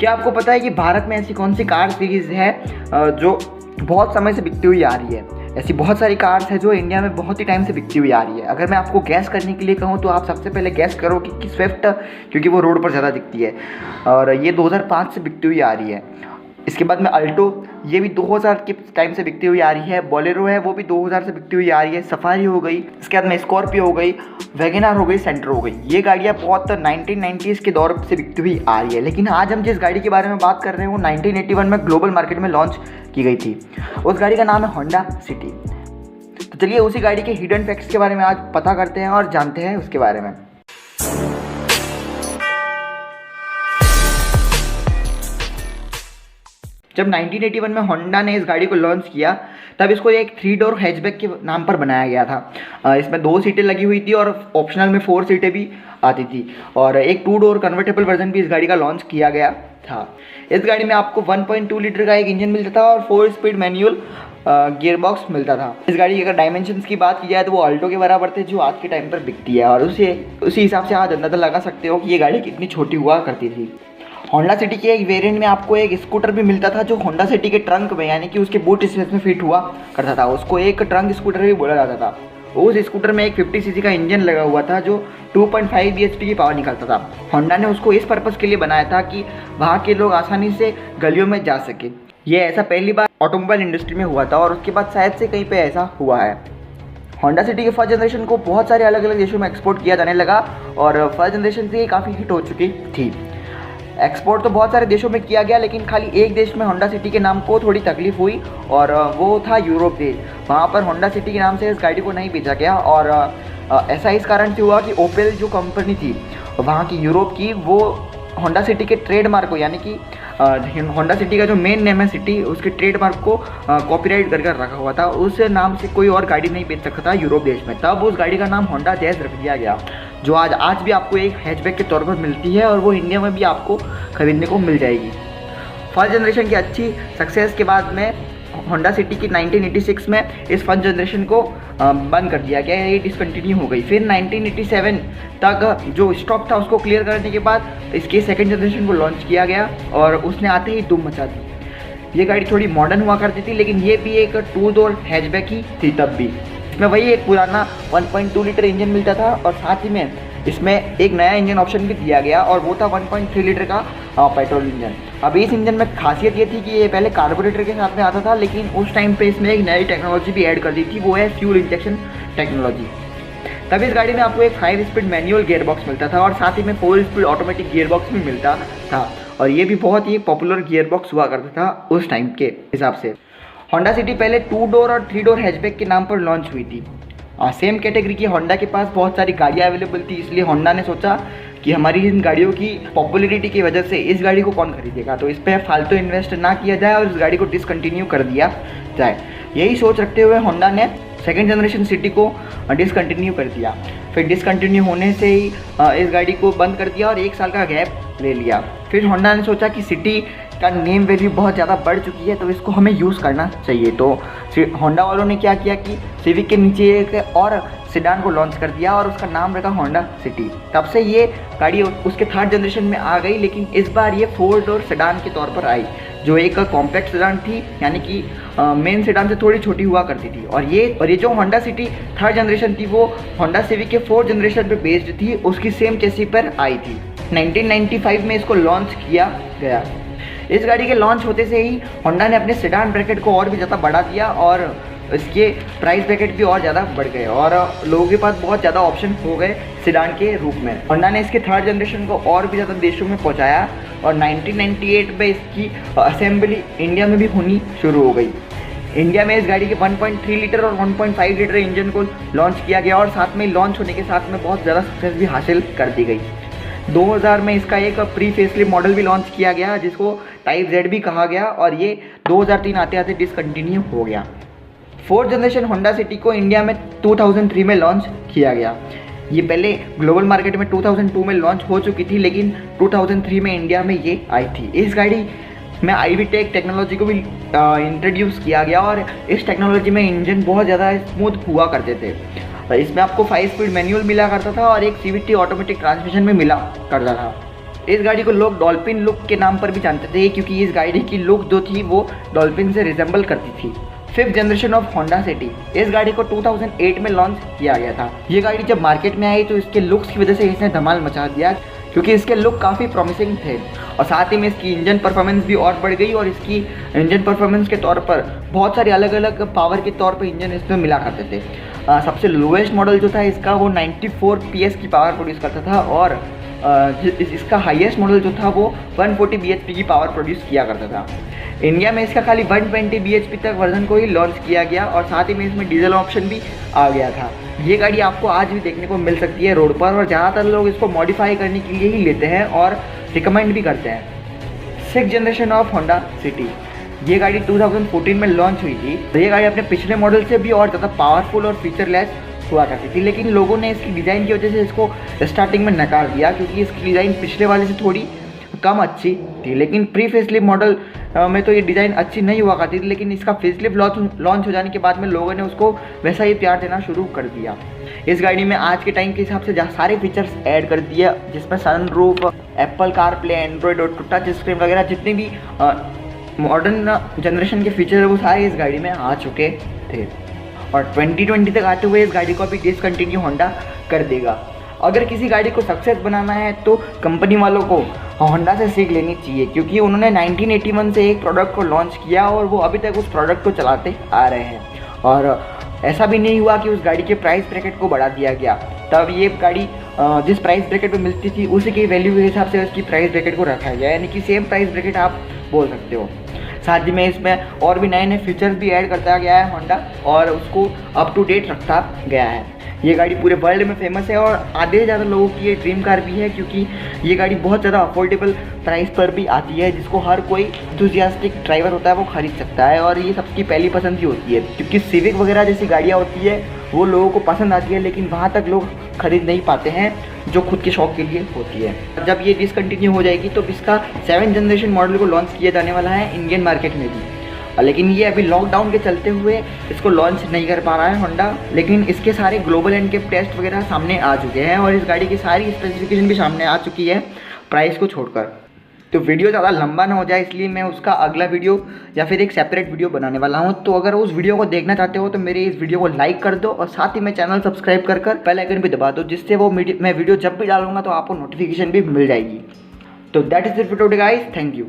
क्या आपको पता है कि भारत में ऐसी कौन सी कार सीरीज़ है जो बहुत समय से बिकती हुई आ रही है? ऐसी बहुत सारी कार्स है जो इंडिया में बहुत ही टाइम से बिकती हुई आ रही है। अगर मैं आपको गैस करने के लिए कहूँ तो आप सबसे पहले गैस करो कि स्विफ्ट, क्योंकि वो रोड पर ज़्यादा दिखती है और ये 2005 से बिकती हुई आ रही है। इसके बाद में अल्टो, ये भी 2000 के टाइम से बिकती हुई आ रही है। बोलेरो है, वो भी 2000 से बिकती हुई आ रही है। सफारी हो गई, इसके बाद में स्कॉर्पियो हो गई, वैगनआर हो गई, सेंटर हो गई। ये गाड़ियाँ बहुत 1990s के दौर से बिकती हुई आ रही है। लेकिन आज हम जिस गाड़ी के बारे में बात कर रहे हैं वो 1981 में ग्लोबल मार्केट में लॉन्च की गई थी। उस गाड़ी का नाम है होंडा सिटी। तो चलिए उसी गाड़ी के हिडन फैक्ट्स के बारे में आज पता करते हैं और जानते हैं उसके बारे में। जब 1981 में होंडा ने इस गाड़ी को लॉन्च किया तब इसको एक 3 डोर हैचबैक के नाम पर बनाया गया था। इसमें 2 सीटें लगी हुई थी और ऑप्शनल में 4 सीटें भी आती थी और एक 2 डोर कन्वर्टेबल वर्जन भी इस गाड़ी का लॉन्च किया गया था। इस गाड़ी में आपको 1.2 लीटर का एक इंजन मिलता था और 4 स्पीड मैनुअल गियर बॉक्स मिलता था। इस गाड़ी की अगर डायमेंशंस की बात की जाए तो वो अल्टो के बराबर थे जो आज के टाइम पर बिकती है और उसी हिसाब से आज अंदाजा लगा सकते हो कि ये गाड़ी कितनी छोटी हुआ करती थी। होंडा सिटी के एक वेरिएंट में आपको एक स्कूटर भी मिलता था जो होंडा सिटी के ट्रंक में यानी कि उसके बूट स्पेस में फिट हुआ करता था। उसको एक ट्रंक स्कूटर भी बोला जाता था। उस स्कूटर में एक 50 सीसी का इंजन लगा हुआ था जो 2.5 bhp की पावर निकालता था। होंडा ने उसको इस पर्पज़ के लिए बनाया था कि वहाँ के लोग आसानी से गलियों में जा सके। ये ऐसा पहली बार ऑटोमोबाइल इंडस्ट्री में हुआ था और उसके बाद शायद से कहीं पर ऐसा हुआ है। होंडा सिटी के फर्स्ट जनरेशन को बहुत सारे अलग अलग देशों में एक्सपोर्ट किया जाने लगा और फर्स्ट जनरेशन से काफ़ी हिट हो चुकी थी। एक्सपोर्ट तो बहुत सारे देशों में किया गया लेकिन खाली एक देश में होंडा सिटी के नाम को थोड़ी तकलीफ हुई और वो था यूरोप देश। वहाँ पर होंडा सिटी के नाम से इस गाड़ी को नहीं बेचा गया और ऐसा इस कारण से हुआ कि ओपेल जो कंपनी थी वहाँ की यूरोप की, वो होंडा सिटी के ट्रेडमार्क को यानी कि होंडा सिटी का जो मेन नेम है सिटी, उसके ट्रेडमार्क को कॉपीराइट करके रखा हुआ था। उस नाम से कोई और गाड़ी नहीं बेच सकता था यूरोप देश में। तब उस गाड़ी का नाम होंडा जैज़ रख दिया गया जो आज भी आपको एक हैचबैक के तौर पर मिलती है और वो इंडिया में भी आपको खरीदने को मिल जाएगी। फर्स्ट जनरेशन की अच्छी सक्सेस के बाद में होंडा सिटी की 1986 में इस फर्स्ट जनरेशन को बंद कर दिया गया, ये डिसकंटिन्यू हो गई। फिर 1987 तक जो स्टॉक था उसको क्लियर करने के बाद इसके सेकंड जनरेशन को लॉन्च किया गया और उसने आते ही धूम मचा दी। ये गाड़ी थोड़ी मॉडर्न हुआ करती थी लेकिन ये भी एक 2 डोर हैचबैक ही थी तब भी। इसमें वही एक पुराना 1.2 लीटर इंजन मिलता था और साथ ही में इसमें एक नया इंजन ऑप्शन भी दिया गया और वो था 1.3 लीटर का पेट्रोल इंजन। अब इस इंजन में खासियत ये थी कि ये पहले कार्बोरेटर के साथ में आता था लेकिन उस टाइम पे इसमें एक नई टेक्नोलॉजी भी ऐड कर दी थी, वो है फ्यूल इंजेक्शन टेक्नोलॉजी। तब इस गाड़ी में आपको एक 5 स्पीड मैनुअल गियर बॉक्स मिलता था और साथ ही में 4 स्पीड ऑटोमेटिक गियर बॉक्स भी मिलता था और ये भी बहुत ही पॉपुलर गियर बॉक्स हुआ करता था उस टाइम के हिसाब से। होंडा सिटी पहले 2 डोर और 3 डोर हैचबैक के नाम पर लॉन्च हुई थी। सेम कैटेगरी की होंडा के पास बहुत सारी गाड़ियाँ अवेलेबल थी, इसलिए होंडा ने सोचा कि हमारी इन गाड़ियों की पॉपुलैरिटी की वजह से इस गाड़ी को कौन खरीदेगा, तो इस पर फालतू इन्वेस्ट ना किया जाए और इस गाड़ी को डिसकंटिन्यू कर दिया जाए। यही सोच रखते हुए होंडा ने सेकेंड जनरेशन सिटी को डिसकंटिन्यू कर दिया। फिर डिसकंटिन्यू होने से ही इस गाड़ी को बंद कर दिया और 1 साल का गैप ले लिया। फिर होंडा ने सोचा कि सिटी का नेम वैल्यू बहुत ज़्यादा बढ़ चुकी है तो इसको हमें यूज़ करना चाहिए। तो होंडा वालों ने क्या किया कि सिविक के नीचे एक और सेडान को लॉन्च कर दिया और उसका नाम रखा होंडा सिटी। तब से ये गाड़ी उसके थर्ड जनरेशन में आ गई लेकिन इस बार ये 4 डोर सेडान के तौर पर आई जो एक कॉम्पैक्ट सेडान थी यानी कि मेन सेडान से थोड़ी छोटी हुआ करती थी। और ये जो होंडा सिटी थर्ड जनरेशन थी वो होंडा सिविक के 4th जनरेशन पर बेस्ड थी, उसकी सेम चेसी पर आई थी। 1995 में इसको लॉन्च किया गया। इस गाड़ी के लॉन्च होते से ही होंडा ने अपने सेडान ब्रैकेट को और भी ज़्यादा बढ़ा दिया और इसके प्राइस ब्रैकेट भी और ज़्यादा बढ़ गए और लोगों के पास बहुत ज़्यादा ऑप्शन हो गए सेडान के रूप में। होंडा ने इसके थर्ड जनरेशन को और भी ज़्यादा देशों में पहुंचाया और 1998 में इसकी असेंबली इंडिया में भी होनी शुरू हो गई। इंडिया में इस गाड़ी के 1.3 लीटर और 1.5 लीटर इंजन को लॉन्च किया गया और साथ में लॉन्च होने के साथ में बहुत ज़्यादा सक्सेस भी हासिल कर दी गई। 2000 में इसका एक प्री फेसलिफ्ट मॉडल भी लॉन्च किया गया जिसको टाइप Z भी कहा गया और ये 2003 आते आते डिसकंटिन्यू हो गया। 4th जनरेशन होंडा सिटी को इंडिया में 2003 में लॉन्च किया गया। ये पहले ग्लोबल मार्केट में 2002 में लॉन्च हो चुकी थी लेकिन 2003 में इंडिया में ये आई थी। इस गाड़ी में IVTEC टेक्नोलॉजी को भी इंट्रोड्यूस किया गया और इस टेक्नोलॉजी में इंजन बहुत ज़्यादा स्मूथ हुआ करते थे। इसमें आपको 5 स्पीड मैनुअल मिला करता था और एक CVT ऑटोमेटिक ट्रांसमिशन में मिला करता था। इस गाड़ी को लोग डॉल्फिन लुक के नाम पर भी जानते थे क्योंकि इस गाड़ी की लुक जो थी वो डॉल्फिन से रिजेंबल करती थी। 5th generation of Honda city, इस गाड़ी को 2008 में लॉन्च किया गया था। ये गाड़ी जब मार्केट में आई तो इसके लुक्स की वजह से इसने धमाल मचा दिया क्योंकि इसके लुक काफ़ी प्रॉमिसिंग थे और साथ ही में इसकी इंजन परफॉर्मेंस भी और बढ़ गई और इसकी इंजन परफॉर्मेंस के तौर पर बहुत सारे अलग अलग पावर के तौर पर इंजन इसमें मिला करते थे। सबसे लोएस्ट मॉडल जो था इसका वो 94 PS की पावर प्रोड्यूस करता था और इसका हाईएस्ट मॉडल जो था वो 140 bhp की पावर प्रोड्यूस किया करता था। इंडिया में इसका खाली 120 bhp तक वर्जन को ही लॉन्च किया गया और साथ ही में इसमें डीजल ऑप्शन भी आ गया था। ये गाड़ी आपको आज भी देखने को मिल सकती है रोड पर और ज़्यादातर लोग इसको मॉडिफाई करने के लिए ही लेते हैं और रिकमेंड भी करते हैं। 6th generation of Honda city, ये गाड़ी 2014 में लॉन्च हुई थी। तो ये गाड़ी अपने पिछले मॉडल से भी और ज़्यादा पावरफुल और फीचरलेस हुआ करती थी, लेकिन लोगों ने इसकी डिज़ाइन की वजह से इसको स्टार्टिंग में नकार दिया क्योंकि इसकी डिज़ाइन पिछले वाले से थोड़ी कम अच्छी थी। लेकिन प्री फेसलिफ्ट मॉडल में तो ये डिज़ाइन अच्छी नहीं हुआ करती थी, लेकिन इसका फेसलिफ्ट लॉन्च हो जाने के बाद में लोगों ने उसको वैसा ही प्यार देना शुरू कर दिया। इस गाड़ी में आज के टाइम के हिसाब से सारे फीचर्स ऐड कर दिए जिसमें सनरूफ, एप्पल कारप्ले, एंड्रॉयड और टच स्क्रीन वगैरह जितने भी मॉडर्न जनरेशन के फीचर है वो सारे इस गाड़ी में आ चुके थे और 2020 तक आते हुए इस गाड़ी को अभी डिसकंटिन्यू होंडा कर देगा। अगर किसी गाड़ी को सक्सेस बनाना है तो कंपनी वालों को होंडा से सीख लेनी चाहिए क्योंकि उन्होंने 1981 से एक प्रोडक्ट को लॉन्च किया और वो अभी तक उस प्रोडक्ट को चलाते आ रहे हैं और ऐसा भी नहीं हुआ कि उस गाड़ी के प्राइस ब्रैकेट को बढ़ा दिया गया। तब ये गाड़ी जिस प्राइस ब्रैकेट पे मिलती थी उसी की वैल्यू के हिसाब से उसकी प्राइस ब्रैकेट को रखा गया, यानी कि सेम प्राइस ब्रैकेट आप बोल सकते हो। साथ ही में इसमें और भी नए नए फीचर्स भी ऐड करता गया है होंडा और उसको अप टू डेट रखता गया है। ये गाड़ी पूरे वर्ल्ड में फेमस है और आधे से ज़्यादा लोगों की ये ड्रीम कार भी है क्योंकि ये गाड़ी बहुत ज़्यादा अफोर्डेबल प्राइस पर भी आती है जिसको हर कोई एंथुसियास्टिक ड्राइवर होता है वो खरीद सकता है और ये सबकी पहली पसंद ही होती है क्योंकि सिविक वगैरह जैसी गाड़ियाँ होती है वो लोगों को पसंद आती है लेकिन वहाँ तक लोग खरीद नहीं पाते हैं जो खुद के शौक के लिए होती है। जब ये डिसकंटिन्यू हो जाएगी तो इसका 7th जनरेशन मॉडल को लॉन्च किया जाने वाला है इंडियन मार्केट में भी, लेकिन ये अभी लॉकडाउन के चलते हुए इसको लॉन्च नहीं कर पा रहा है होंडा। लेकिन इसके सारे ग्लोबल एनकेप टेस्ट वगैरह सामने आ चुके हैं और इस गाड़ी की सारी स्पेसिफिकेशन भी सामने आ चुकी है प्राइस को छोड़कर। तो वीडियो ज़्यादा लंबा ना हो जाए इसलिए मैं उसका अगला वीडियो या फिर एक सेपरेट वीडियो बनाने वाला हूँ। तो अगर उस वीडियो को देखना चाहते हो तो मेरे इस वीडियो को लाइक कर दो और साथ ही में चैनल सब्सक्राइब कर बेल आइकन भी दबा दो जिससे वो मैं वीडियो जब भी डालूंगा तो आपको नोटिफिकेशन भी मिल जाएगी। तो that is it for today guys, thank you.